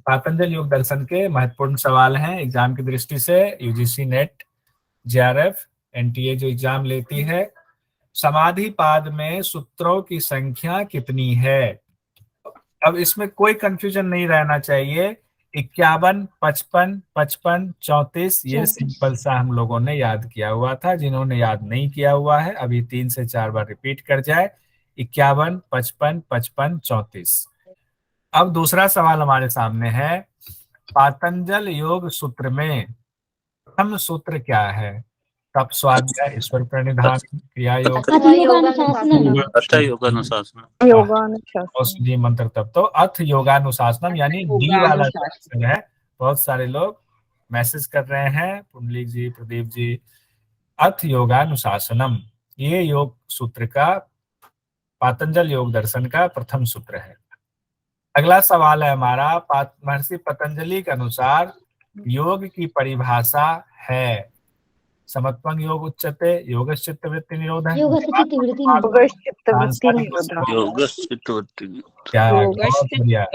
पातंजल योग दर्शन के महत्वपूर्ण सवाल हैं एग्जाम की दृष्टि से। यूजीसी नेट, जेआरएफ, एनटीए जो एग्जाम लेती है। समाधि पाद में सूत्रों की संख्या कितनी है? अब इसमें कोई कंफ्यूजन नहीं रहना चाहिए। 51, 55, 55, 34, ये सिंपल सा हम लोगों ने याद किया हुआ था। जिन्होंने याद नहीं किया हुआ है अभी 3 से 4 बार रिपीट कर जाए। 51, 55, 55, 34। अब दूसरा सवाल हमारे सामने है, पातंजल योग सूत्र में प्रथम सूत्र क्या है? तप, स्वाध्याय, ईश्वर प्रणिधान, क्रिया योग, औषधि, मंत्र, तप। तो अथ योगानुशासनम यानी डी वाला क्वेश्चन है। बहुत सारे लोग मैसेज कर रहे हैं, पुंडलिक जी, प्रदीप जी। अथ योगानुशासनम, ये योग सूत्र का, पातंजल योग दर्शन का प्रथम सूत्र है। अगला सवाल है हमारा, महर्षि पतंजलि के अनुसार योग की परिभाषा है। समत्वं योग उच्यते, योगश्चित्त वृत्ति निरोधः। क्या बहुत बढ़िया,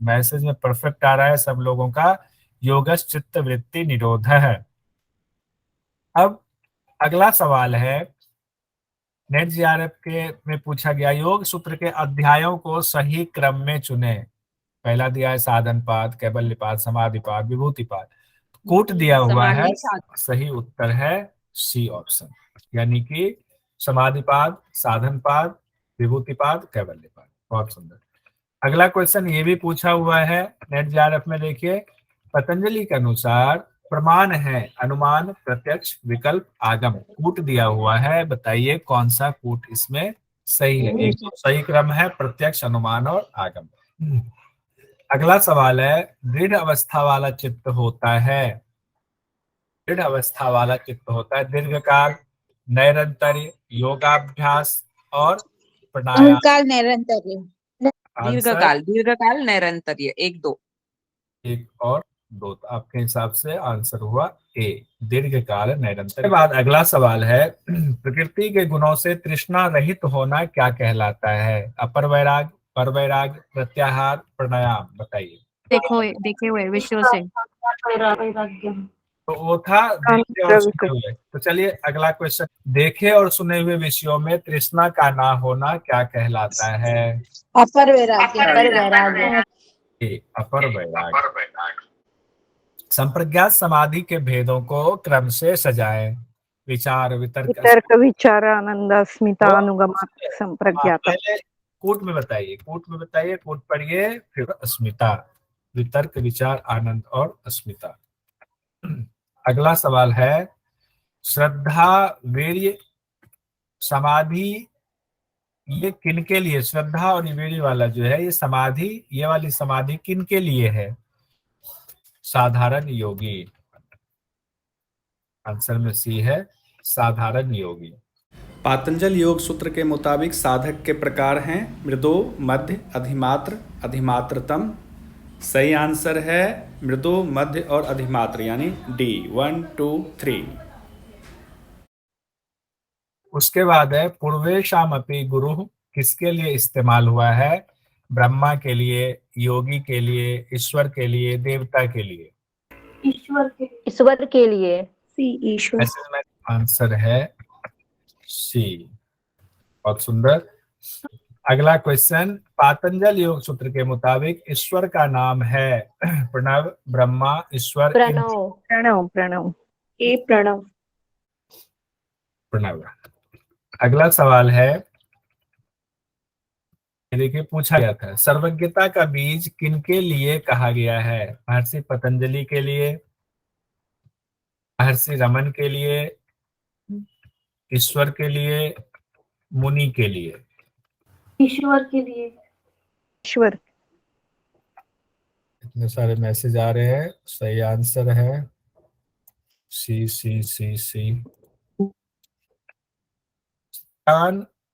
मैसेज में परफेक्ट आ रहा है सब लोगों का। योगश्चित्त वृत्ति निरोधः। अब अगला सवाल है, नेट जीआरएफ के में पूछा गया, योग सूत्र के अध्यायों को सही क्रम में चुने। पहला दिया है साधनपाद, कैवल्यपाद, समाधिपाद, विभूतिपाद। कोट दिया हुआ है, सही उत्तर है सी ऑप्शन, यानी कि समाधिपाद, साधनपाद, विभूतिपाद, कैवल्यपाद। बहुत सुंदर। अगला क्वेश्चन ये भी पूछा हुआ है नेट जीआरएफ में, देखिए, पतंजलि के अनुसार प्रमाण है अनुमान, प्रत्यक्ष, विकल्प, आगम। कूट दिया हुआ है, बताइए कौन सा कूट इसमें सही है? एक तो सही क्रम है प्रत्यक्ष, अनुमान और आगम। अगला सवाल है, दृढ़ अवस्था वाला चित्त होता है, दृढ़ अवस्था वाला चित्त होता है दीर्घकाल, नैरंतर्य, योगाभ्यास और प्राणायाम। नैरंतर्य, दीर्घकाल, नैरंतर्य, 1, 2। 1 और 2, तो आपके हिसाब से आंसर हुआ ए, दीर्घकाल नैरंतर्य। के बाद अगला सवाल है, प्रकृति के गुणों से तृष्णा रहित होना क्या कहलाता है? अपर वैराग, पर वैराग, प्रत्याहार, प्राणायाम। बताइए। देखे हुए विषयों से तो वो था देखे और सुने हुए। तो चलिए अगला क्वेश्चन, देखे और सुने हुए विषयों में तृष्णा का ना होना क्या कहलाता है? अपर वैराग्य। अपर वैराग। संप्रज्ञात समाधि के भेदों को क्रम से सजाएं। विचार, वितर्क, विचार, आनंद, अस्मिता, अनुगम, संप्रज्ञात। पहले कूट में बताइए, कूट पढ़िए, फिर अस्मिता। वितर्क, विचार, आनंद और अस्मिता। अगला सवाल है, श्रद्धा, वीर्य, समाधि, ये किन के लिए? श्रद्धा और वीर्य वाला जो है ये समाधि, ये वाली समाधि किन के लिए है? साधारण योगी। आंसर में सी है, साधारण योगी। पातंजल योग सूत्र के मुताबिक साधक के प्रकार हैं मृदो, मध्य, अधिमात्र, अधिमात्रतम। सही आंसर है मृदु, मध्य और अधिमात्र, यानी डी, 1, 2, 3। उसके बाद है, पूर्वेशामपि गुरु किसके लिए इस्तेमाल हुआ है? ब्रह्मा के लिए, योगी के लिए, ईश्वर के लिए, देवता के लिए? ईश्वर के लिए। सी, ईश्वर। आंसर है सी। बहुत सुंदर। अगला क्वेश्चन, पातंजल योग सूत्र के मुताबिक ईश्वर का नाम है प्रणव, ब्रह्मा, ईश्वर, प्रणव। प्रणव। अगला सवाल है, देखिए पूछा गया था, सर्वज्ञता का बीज किनके लिए कहा गया है? महर्षि पतंजलि के लिए, महर्षि रमन के लिए, ईश्वर के लिए, मुनि के लिए? ईश्वर के लिए। ईश्वर। इतने सारे मैसेज आ रहे हैं, सही आंसर है सी सी सी सी।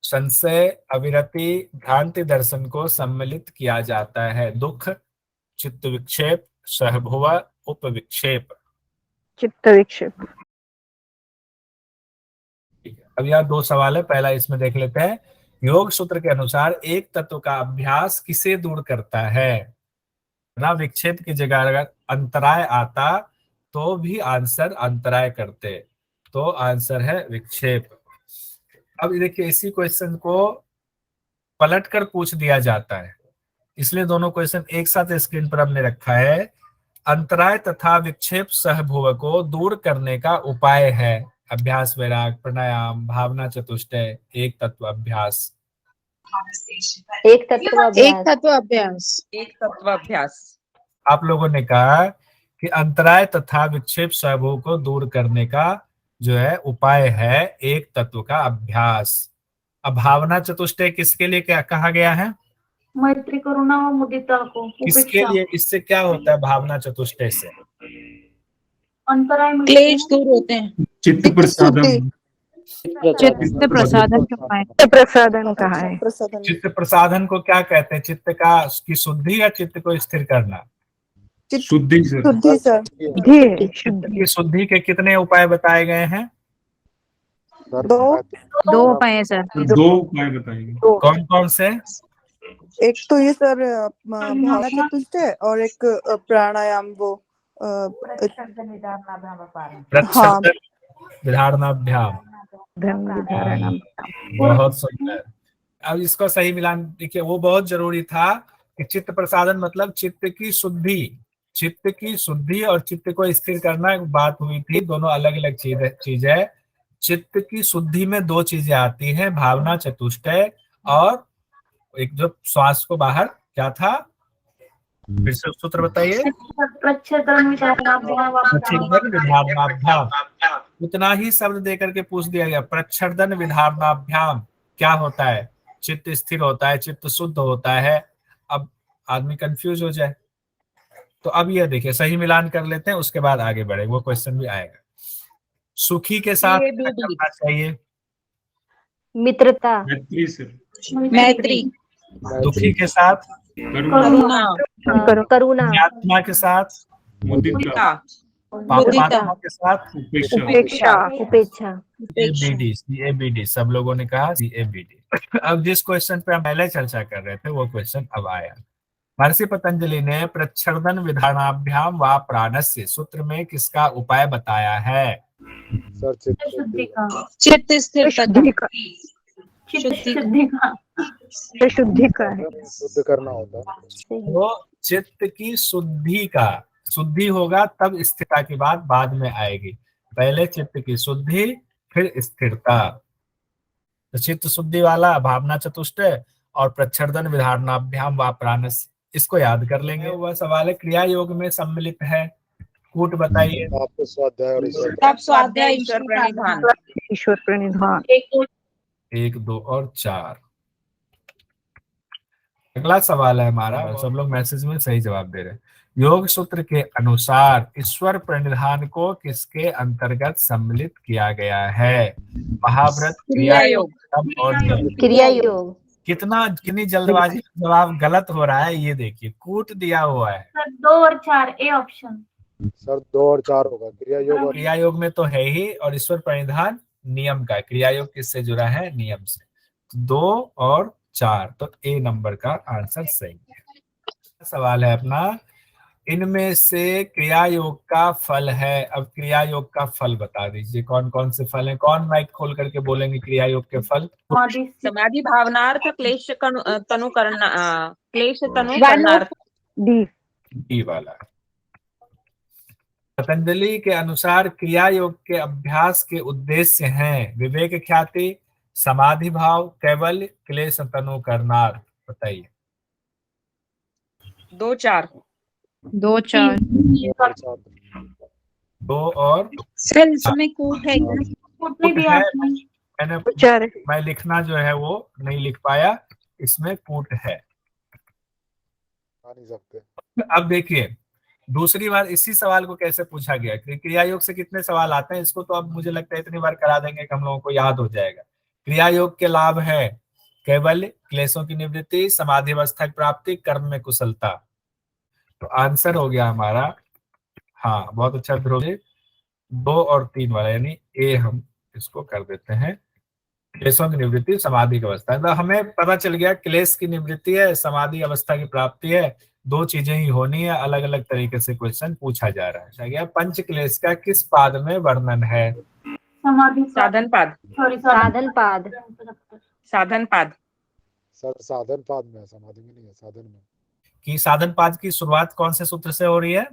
संशय, अविरति, भ्रांति दर्शन को सम्मिलित किया जाता है। दुख, चित्त विक्षेप, सहभुव, उपविक्षेप। चित्त विक्षेप। अब यहाँ 2 सवाल है, पहला इसमें देख लेते हैं। योग सूत्र के अनुसार एक तत्व का अभ्यास किसे दूर करता है? ना विक्षेप की जगह अगर अंतराय आता तो भी आंसर अंतराय करते, तो आंसर है विक्षेप। अब देखिए इसी क्वेश्चन को पलट कर पूछ दिया जाता है, इसलिए दोनों क्वेश्चन एक साथ स्क्रीन पर हमने रखा है। अंतराय तथा विक्षेप सहभुव को दूर करने का उपाय है अभ्यास वैराग प्राणायाम भावना चतुष्टय एक तत्व अभ्यास। एक तत्व अभ्यास। एक तत्व अभ्यास। आप लोगों ने कहा कि अंतराय तथा विक्षेप सहभुव को दूर करने का जो है उपाय है एक तत्व का अभ्यास। अब भावना चतुष्टय किसके लिए क्या कहा गया है? मैत्री करुणा व मुदिता को। किसके लिए? इससे क्या होता है भावना चतुष्टय से? अंतराय क्लेश दूर होते हैं। चित्त प्रसादन। चित्त प्रसादन का उपाय। प्रसादन कहा है। चित्त प्रसादन को क्या कहते हैं? चित्त का की शुद्धि या चित्त को स्थिर करना? शुद्धि सर। शुद्धि सर। चित्त की शुद्धि के कितने उपाय बताए गए हैं? दो उपाय है सर। दो उपाय बताइए। कौन कौन से? एक तो ये सर भावना चतुष्टय और एक प्राणायाम वो प्रच्छन्न विधारणाभ्याम। धारणा। बहुत सुंदर। अब इसको सही मिलान देखिए, वो बहुत जरूरी था कि चित्त प्रसादन मतलब चित्त की शुद्धि। चित्त की शुद्धि और चित्त को स्थिर करना एक बात हुई थी, दोनों अलग अलग चीज है। चित्त की शुद्धि में दो चीजें आती हैं, भावना चतुष्टय और एक जो श्वास को बाहर क्या था, फिर से सूत्र बताइए। प्रच्छेदन विधारणाभ्याम। उतना ही शब्द देकर के पूछ दिया गया, प्रच्छेदन विधारणाभ्याम क्या होता है? चित्त स्थिर होता है, चित्त शुद्ध होता है। अब आदमी कंफ्यूज हो जाए, तो अब ये देखिए सही मिलान कर लेते हैं, उसके बाद आगे बढ़े, वो क्वेश्चन भी आएगा। सुखी के साथ क्या करना चाहिए? मित्रता। मैत्री सर। मैत्री। दुखी के साथ? करुणा। करुणा। आत्मा के साथ? मुदिता। पापात्मा के साथ? उपेक्षा। उपेक्षा। CABD सब लोगों ने कहा CABD। अब जिस क्वेश्चन पे हम पहले चर्चा कर रहे थे वो क्वेश्चन अब आया। महर्षि पतंजलि ने प्रच्छेदन विधानाभ्याम व प्राणस्य सूत्र में किसका उपाय बताया है? चित्त स्थिर शुद्धि का। शुद्धि का है। शुद्ध करना होता है। वो चित्त की शुद्धि का, शुद्धि होगा तब स्थिरता की बात बाद में आएगी। पहले चित्त की शुद्धि फिर स्थिरता। तो चित्त शुद्धि वाला भावना चतुष्टय और प्रच्छेदन विधारणाभ्याम व प्राणस्य, इसको याद कर लेंगे। वह सवाल है क्रिया योग में सम्मिलित है, कूट बताइए। आपको स्वाध्याय और स्वाध्याय ईश्वर प्रणिधान। ईश्वर प्रणिधान। 1, 2 और 4। अगला सवाल है हमारा, सब लोग मैसेज में सही जवाब दे रहे हैं। योग सूत्र के अनुसार ईश्वर प्रणिधान को किसके अंतर्गत सम्मिलित किया गया है? महाव्रत, क्रिया योग और क्रिया योग। कितनी जल्दबाजी में जवाब गलत हो रहा है ये देखिए, कूट दिया हुआ है। सर 2 और 4 ए ऑप्शन। सर 2 और 4 होगा, क्रिया योग और क्रिया योग में तो है ही, और ईश्वर प्रणिधान नियम का है। क्रिया योग किससे जुड़ा है? नियम से। 2 और 4, तो ए नंबर का आंसर सही है। सवाल है अपना, इनमें से क्रिया योग का फल है। अब क्रिया योग का फल बता दीजिए, कौन कौन से फल हैं? कौन माइक खोल करके बोलेंगे क्रिया योग के फल? समाधि भावनार्थ क्लेश तनु करणार्थ। डी वाला। पतंजलि के अनुसार क्रिया योग के अभ्यास के उद्देश्य हैं विवेक ख्याति, समाधि भाव, कैवल्य, क्लेश तनु करनार्थ। बताइए। 2, 4। 2, 4। 2 और सर इसमें कूट है। मैं लिखना जो है वो नहीं लिख पाया, इसमें कूट है। नहीं सकते। अब देखिए दूसरी बार इसी सवाल को कैसे पूछा गया। क्रिया योग से कितने सवाल आते हैं, इसको तो अब मुझे लगता है इतनी बार करा देंगे कि हम लोगों को याद हो जाएगा। क्रिया योग के लाभ है केवल क्लेशों की निवृत्ति, समाधि अवस्था की प्राप्ति, कर्म में कुशलता। तो आंसर हो गया हमारा, हाँ बहुत अच्छा ध्रुव, 2 और 3 वाला, यानी ए हम इसको कर देते हैं। क्लेशों की निवृत्ति, समाधि की अवस्था। तो हमें पता चल गया क्लेश की निवृत्ति है, समाधि अवस्था की प्राप्ति है, दो चीजें ही होनी है, अलग अलग तरीके से क्वेश्चन पूछा जा रहा है। क्या पंच क्लेश का किस पाद में वर्णन है? साधन पाद। साधन पाद। साधन पाद। सर साधन पाद में है, समाधि में नहीं है, साधन में। कि साधन पाद की शुरुआत कौन से सूत्र से हो रही है?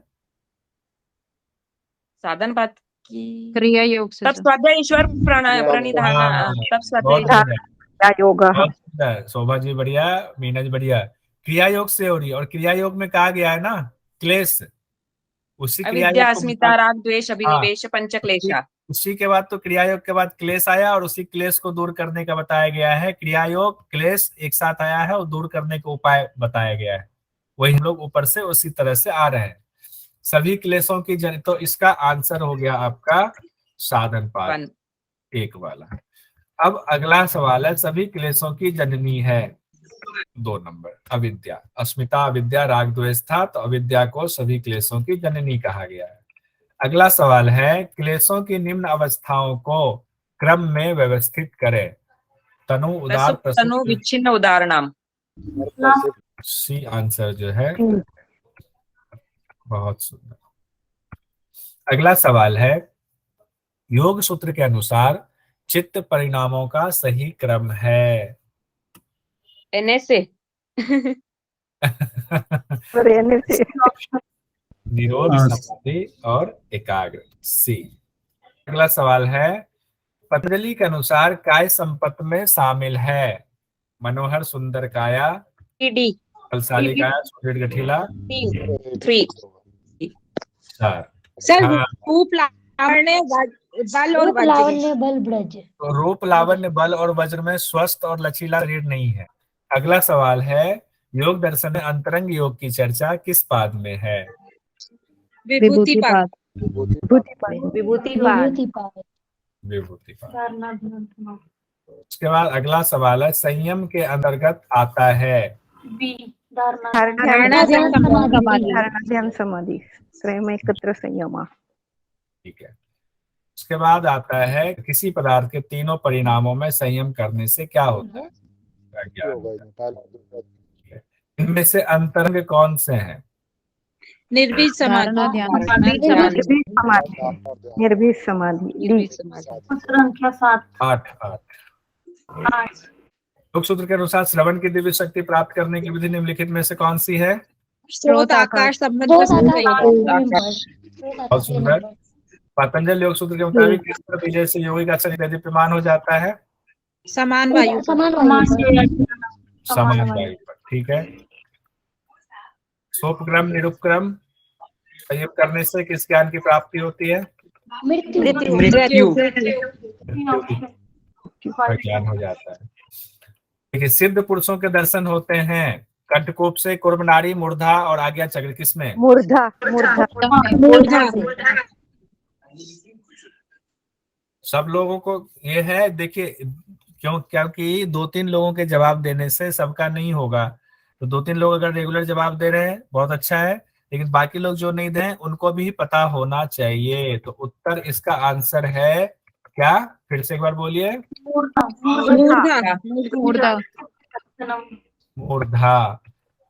साधन पाद की क्रिया योग से तब सर। स्वाध्याय ईश्वर प्रणिधान। हाँ, तब स्वाध्याय बहुत बढ़िया, योग बहुत सुंदर। शोभा जी बढ़िया, मीना जी बढ़िया। क्रिया योग से हो रही है, और क्रिया योग में कहा गया है ना क्लेश, उसी क्रिया अविद्या योग को अस्मिता राग द्वेष अभिनिवेश पंच क्लेशा। उसी के बाद तो क्रिया योग के बाद क्लेश आया, और उसी क्लेश को दूर करने का बताया गया है। क्रिया योग क्लेश एक साथ आया है और दूर करने का उपाय बताया गया है। वही हम लोग ऊपर से उसी तरह से आ रहे हैं। सभी क्लेशों की जन, तो इसका आंसर हो गया आपका साधन पाद एक वाला। अब अगला सवाल है, सभी क्लेशों की जननी है 2 नंबर अविद्या। अस्मिता अविद्या राग द्वेष था, तो अविद्या को सभी क्लेशों की जननी कहा गया है। अगला सवाल है, क्लेशों की निम्न अवस्थाओं को क्रम में व्यवस्थित करें। तनु उदार तनु विच्छिन्न उदाहरणम। सी आंसर जो है, बहुत सुंदर। अगला सवाल है, योग सूत्र के अनुसार चित्त परिणामों का सही क्रम है। NSA। निरोध, समाधि और एकाग्र, सी। अगला सवाल है, पतंजलि के अनुसार काय संपत्ति में शामिल है? मनोहर सुंदर काया, डी बलशाली काया, सुदृढ़ गठिला, 3। 4। सर हाँ। रूप लावण्य बल और वज्र। बल ब्रज। तो रूप लावण्य बल और वज्र में स्वस्थ और लचीला शरीर नहीं है। अगला सवाल है, योग दर्शन में अंतरंग योग की चर्चा किस पाद में है? विभूति पाद। विभूति पाद। विभूति पाद। उसके बाद अगला सवाल है, संयम के अंतर्गत आता है? धारणा ध्यान समाधि त्रयम एकत्र संयम। ठीक है। उसके बाद आता है, किसी पदार्थ के तीनों परिणामों में संयम करने से क्या होता है? इनमें से अंतरंग कौन से हैं? निर्भीक समाधि। निर्भीक समाधि। संख्या 7। 8। योग सूत्र के अनुसार श्रवण की दिव्य शक्ति प्राप्त करने की विधि निम्नलिखित में से कौन सी है? स्रोत आकाश संबंध। बहुत सुंदर। पतंजलि योग सूत्र के मुताबिक किस तरह विजय से योगी का शरीर दीप्यमान हो जाता है? समान वायु। समान वायु पर। ठीक है। सोपक्रम निरुपक्रम संयोग करने से किस ज्ञान की प्राप्ति होती है? मृत्यु। का ज्ञान हो जाता है। देखिए, सिद्ध पुरुषों के दर्शन होते हैं कंठकोप से, कुर्मनारी, मूर्धा और आज्ञा चक्र किसमें? मूर्धा। सब लोगों को ये है। देखिए, क्योंकि 2-3 लोगों के जवाब देने से सबका नहीं होगा। तो 2-3 लोग अगर रेगुलर जवाब दे रहे हैं बहुत अच्छा है, लेकिन बाकी लोग जो नहीं दे रहे हैं उनको भी पता होना चाहिए। तो उत्तर इसका आंसर है क्या? फिर से एक बार बोलिए। मूर्धा।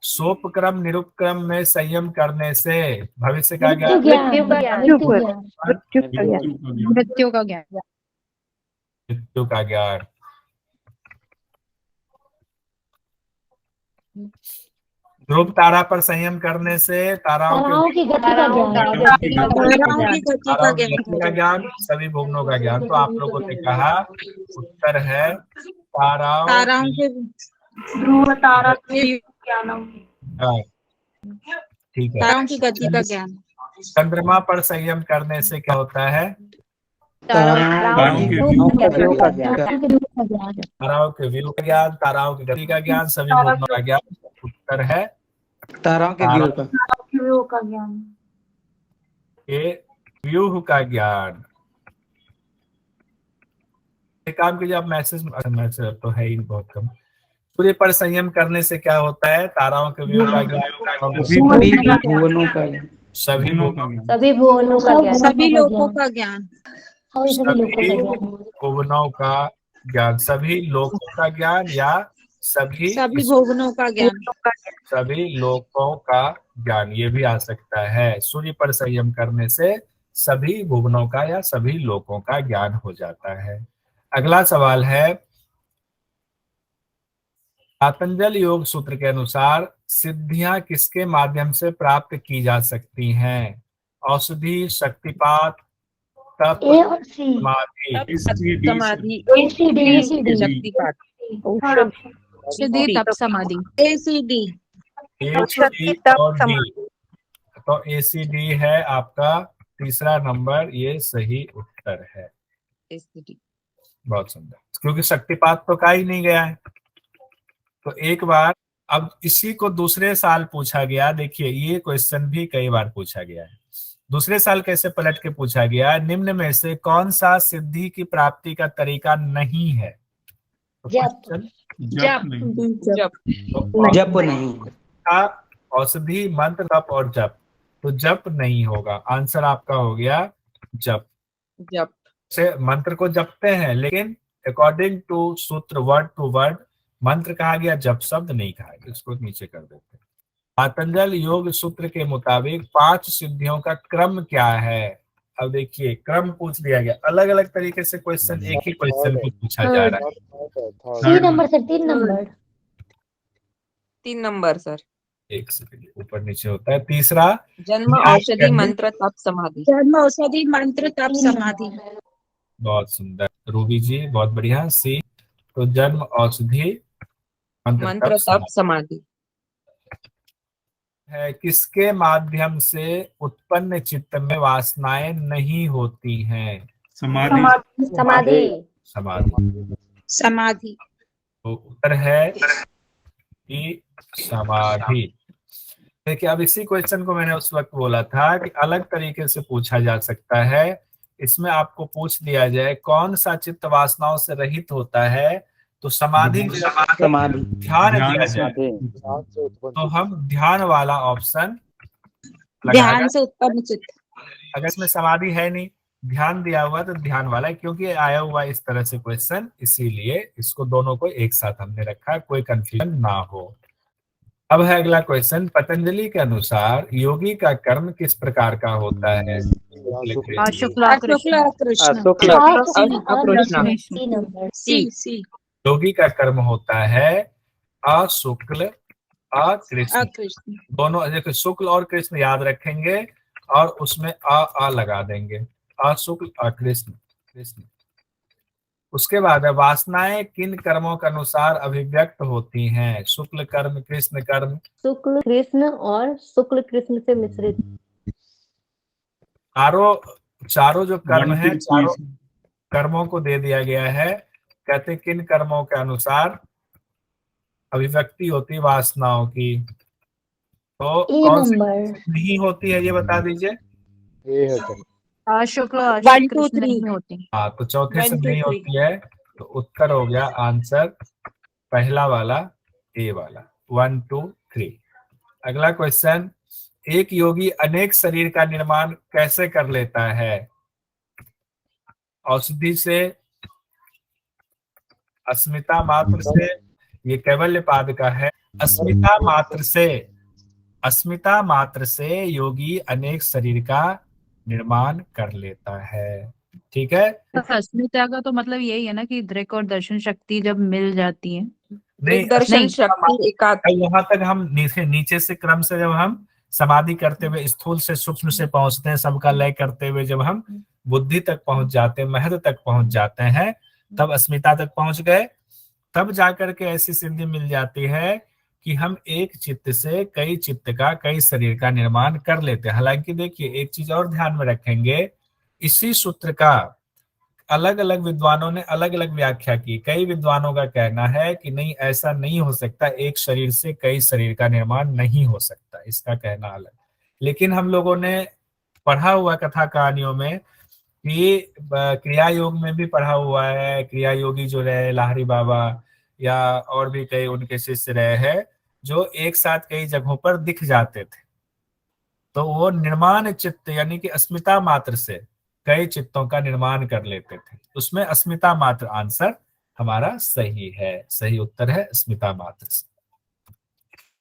सोपक्रम निरुपक्रम में संयम करने से भविष्य का ज्ञान, मृत्यु का ज्ञान। मृत्यु का ज्ञान। ध्रुव तारा पर संयम करने से ताराओं की गति का ज्ञान, सभी भुवनों का ज्ञान। तो आप लोगों ने कहा उत्तर है ताराओं के ध्रुव तारा। ठीक है। ताराओं की गति का ज्ञान। चंद्रमा पर संयम करने से क्या होता है? ताराओं के व्यू का ताराओं के व्यू का ज्ञान, ताराओं की गति का ज्ञान, सभी भुवनों का ज्ञान। उत्तर है ताराओं के व्यू का ज्ञान। व्यूह का ज्ञान। एक काम कीजिए आप, मैसेज तो है ही बहुत कम। सूर्य पर संयम करने से क्या होता है? ताराओं के व्यू का ज्ञान, सभी भुवनों का ज्ञान, सभी लोगों का ज्ञान। सभी भुवनों का ज्ञान, सभी लोगों का ज्ञान या सभी सभी भोगनों का ज्ञान। सभी लोकों का ज्ञान, ये भी आ सकता है। सूर्य पर संयम करने से सभी भुवनों का या सभी लोकों का ज्ञान हो जाता है। अगला सवाल है, पातंजल योग सूत्र के अनुसार सिद्धियां किसके माध्यम से प्राप्त की जा सकती हैं? औषधि, शक्तिपात, तप, ए और सी। समाधि। समाधि, शक्तिपात, औषधि तप समाधि। ACD, ACD और D। तो ACD है आपका तीसरा नंबर, ये सही उत्तर है। ACD। बहुत सुंदर, क्योंकि शक्तिपात तो कहा ही नहीं गया है। तो एक बार, अब इसी को दूसरे साल पूछा गया। देखिए, ये क्वेश्चन भी कई बार पूछा गया है। दूसरे साल कैसे पलट के पूछा गया, निम्न में से कौन सा सिद्धि की प्राप्ति का तरीका नहीं है? तो जप। जप नहीं। औषधि, मंत्र, तप और जप। तो जप नहीं होगा, आंसर आपका हो गया जप। जप से मंत्र को जपते हैं, लेकिन अकॉर्डिंग टू सूत्र वर्ड टू वर्ड मंत्र कहा गया, जप शब्द नहीं कहा गया। इसको नीचे कर देते हैं। पातंजल योग सूत्र के मुताबिक 5 सिद्धियों का क्रम क्या है? अब देखिए, क्रम पूछ दिया गया, अलग अलग तरीके से क्वेश्चन, एक ही क्वेश्चन को पूछा जा रहा है। 3 number sir, 3 number. 3 number sir. एक सेकंड, ऊपर नीचे होता है। तीसरा, जन्म, औषधि, मंत्र, तप, समाधि। जन्म, औषधि, मंत्र, तप, समाधि। बहुत सुंदर रूबी जी, बहुत बढ़िया। सी, तो जन्म, औषधि, मंत्र, तप, समाधि। है किसके माध्यम से उत्पन्न चित्त में वासनाएं नहीं होती हैं? समाधि। समाधि। समाधि। तो उत्तर है कि समाधि। देखिए, अब इसी क्वेश्चन को मैंने उस वक्त बोला था कि अलग तरीके से पूछा जा सकता है। इसमें आपको पूछ दिया जाए कौन सा चित्त वासनाओं से रहित होता है, तो समाधि ध्यान दिया जाए, तो हम ध्यान वाला ऑप्शन ध्यान से उत्पन्न चित्त। अगर इसमें समाधि है नहीं, ध्यान दिया हुआ, तो ध्यान वाला है, क्योंकि आया हुआ इस तरह से क्वेश्चन, इसीलिए इसको दोनों को एक साथ हमने रखा, कोई कंफ्यूजन ना हो। अब है अगला क्वेश्चन, पतंजलि के अनुसार योगी का कर्म किस प्रकार का होता है? शुक्ला कृष्ण। C number. सी। योगी का कर्म होता है अशुक्ल अकृष्ण। दोनों, देखो, शुक्ल और कृष्ण याद रखेंगे और उसमें अ लगा देंगे, अशुक्ल अकृष्ण कृष्ण। उसके बाद वासनाएं किन कर्मों के अनुसार अभिव्यक्त होती हैं? शुक्ल कर्म, कृष्ण कर्म। शुक्ल कृष्ण और शुक्ल कृष्ण से मिश्रित। चारों जो कर्म है, चारों कर्मों को दे दिया गया है। कहते किन कर्मों के अनुसार अभिव्यक्ति होती वासनाओं की? तो कौन सी नहीं होती है, ये बता दीजिए। शुक्ल नहीं होती। हाँ, तो चौथे से नहीं होती है, तो उत्तर हो गया आंसर पहला वाला, ए वाला। 1 2 3। अगला क्वेश्चन, एक योगी अनेक शरीर का निर्माण कैसे कर लेता है? औषधि से, अस्मिता मात्र से, ये कैवल्य पाद का है। अस्मिता मात्र से योगी अनेक शरीर का निर्माण कर लेता है। ठीक है, अस्मिता का तो मतलब यही है ना कि दृक और दर्शन शक्ति जब मिल जाती है। नहीं, दर्शन शक्ति यहाँ तक हम नीचे से क्रम से जब हम समाधि करते हुए स्थूल से सूक्ष्म से पहुंचते हैं, सबका लय करते हुए जब हम बुद्धि तक पहुंच जाते हैं, महद तक पहुंच जाते हैं, तब अस्मिता तक पहुंच गए। तब जाकर के ऐसी सिद्धि मिल जाती है कि हम एक चित्त से कई चित्त का, कई शरीर का निर्माण कर लेते हैं। हालांकि देखिए, एक चीज और ध्यान में रखेंगे, इसी सूत्र का अलग अलग विद्वानों ने अलग अलग व्याख्या की। कई विद्वानों का कहना है कि नहीं, ऐसा नहीं हो सकता, एक शरीर से कई शरीर का निर्माण नहीं हो सकता, इसका कहना अलग। लेकिन हम लोगों ने पढ़ा हुआ कथा कहानियों में कि क्रिया योग में भी पढ़ा हुआ है, क्रिया योगी जो रहे लाहरी बाबा या और भी कई उनके शिष्य रहे हैं, जो एक साथ कई जगहों पर दिख जाते थे, तो वो निर्माण चित्त यानी कि अस्मिता मात्र से कई चित्तों का निर्माण कर लेते थे। उसमें अस्मिता मात्र आंसर हमारा सही है। सही उत्तर है स्मिता मात्र से।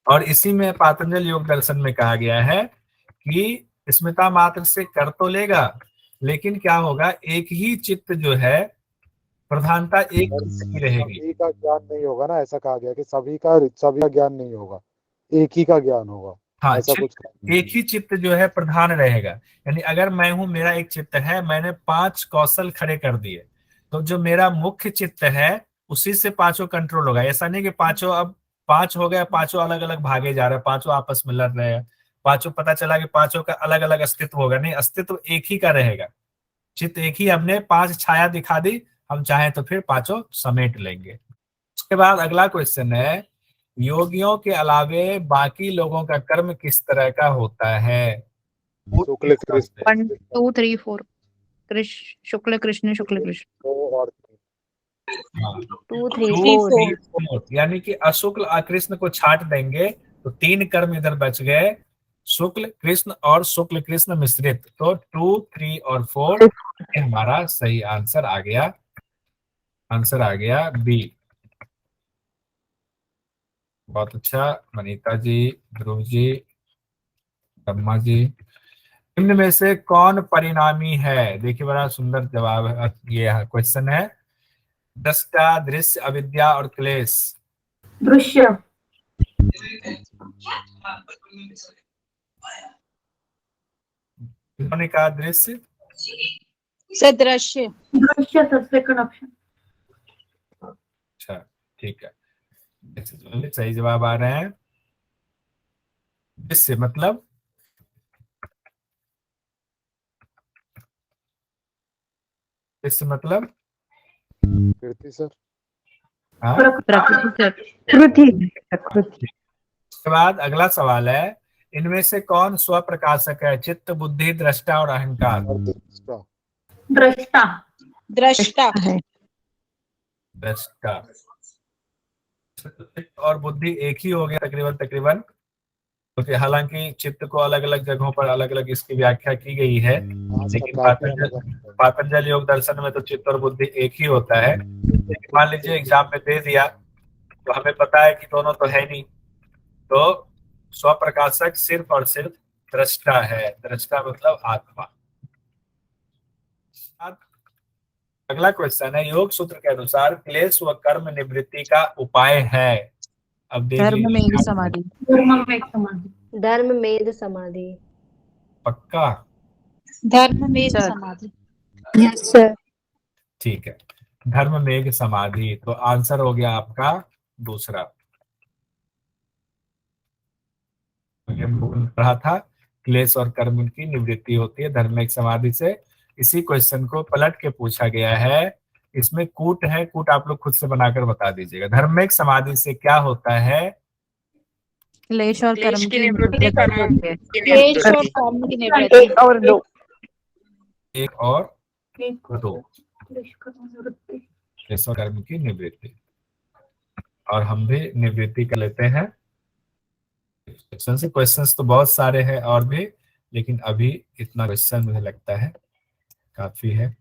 और इसी में पातंजल योग दर्शन में कहा गया है कि स्मिता मात्र से कर तो लेगा, लेकिन क्या होगा, एक ही चित्त जो है प्रधानता एक ही रहेगी। सभी का ज्ञान नहीं होगा ना, ऐसा कहा गया कि सभी का ज्ञान नहीं होगा, एक ही का ज्ञान होगा। हाँ, ऐसा कुछ एक ही चित्त जो है प्रधान रहेगा। यानी अगर मैं हूं, मेरा एक चित्त है, मैंने 5 कौशल खड़े कर दिए, तो जो मेरा मुख्य चित्त है उसी से 5 कंट्रोल होगा। ऐसा नहीं कि 5 अब 5 हो गए, 5 अलग अलग भागे जा रहे हैं, 5 आपस में लड़ रहे हैं, 5 पता चला कि 5 का अलग अलग अस्तित्व होगा। नहीं, अस्तित्व एक ही का रहेगा। चित्त एक ही, हमने 5 छाया दिखा दी, हम चाहें तो फिर 5 समेट लेंगे। उसके बाद अगला क्वेश्चन है, योगियों के अलावे बाकी लोगों का कर्म किस तरह का होता है? शुक्ल कृष्ण 1 2 3 4 कृष्ण शुक्ल कृष्ण शुक्ल कृष्ण 2 और हाँ, 2 3 2, 4 3, 4, यानी कि अशुक्ल अकृष्ण को छाट देंगे तो 3 कर्म इधर बच गए, शुक्ल कृष्ण और शुक्ल कृष्ण मिश्रित। तो 2, 3 और 4 ये हमारा सही आंसर आ गया। आंसर आ गया बी। बहुत अच्छा वनीता जी, ध्रुव जी, ब्रह्मा जी। निम्न में से कौन परिणामी है? देखिए बड़ा सुंदर जवाब है, ये क्वेश्चन है। दृष्टा, दृश्य, अविद्या और क्लेश। दृश्य। उन्होंने कहा दृश्य। सदृश्य। दृश्य सेकंड ऑप्शन। अच्छा, ठीक है, सही जवाब आ रहे हैं। दृश्य मतलब प्रकृति सर। हाँ। प्रकृति। उसके बाद अगला सवाल है, इनमें से कौन स्व प्रकाशक है? चित्त, बुद्धि, दृष्टा और अहंकार। दृष्टा। दृष्टा। दृष्टा और बुद्धि एक ही हो गया तकरीबन, क्योंकि हालांकि चित्त को अलग अलग जगहों पर अलग अलग इसकी व्याख्या की गई है, लेकिन पातंजल योग दर्शन में तो चित्त और बुद्धि एक ही होता है। मान लीजिए एग्जाम में दे दिया तो हमें पता है कि दोनों तो है नहीं, तो स्व प्रकाशक सिर्फ और सिर्फ दृष्टा है। दृष्टा मतलब आत्मा। अगला क्वेश्चन है, योग सूत्र के अनुसार क्लेश व कर्म निवृत्ति का उपाय है। अब धर्म में समाधि। धर्म मेध समाधि। पक्का? धर्म में समाधि। Yes sir. ठीक है, धर्म मेघ समाधि। तो आंसर हो गया आपका दूसरा। पढ़ा था क्लेश और कर्म की निवृत्ति होती है धर्म मेघ समाधि से। इसी क्वेश्चन को पलट के पूछा गया है, इसमें कूट है, कूट आप लोग खुद से बनाकर बता दीजिएगा। धर्म मेघ समाधि से क्या होता है? क्लेश और कर्म की निवृत्ति करते हैं। क्लेश और कर्म की निवृत्ति। 1 और 2। 1 और 2, क्लेश और कर्म की निवृत्ति। और हम भी निवृत्ति कर लेते हैं। क्वेश्चंस तो बहुत सारे हैं और भी, लेकिन अभी इतना क्वेश्चन मुझे लगता है काफी है।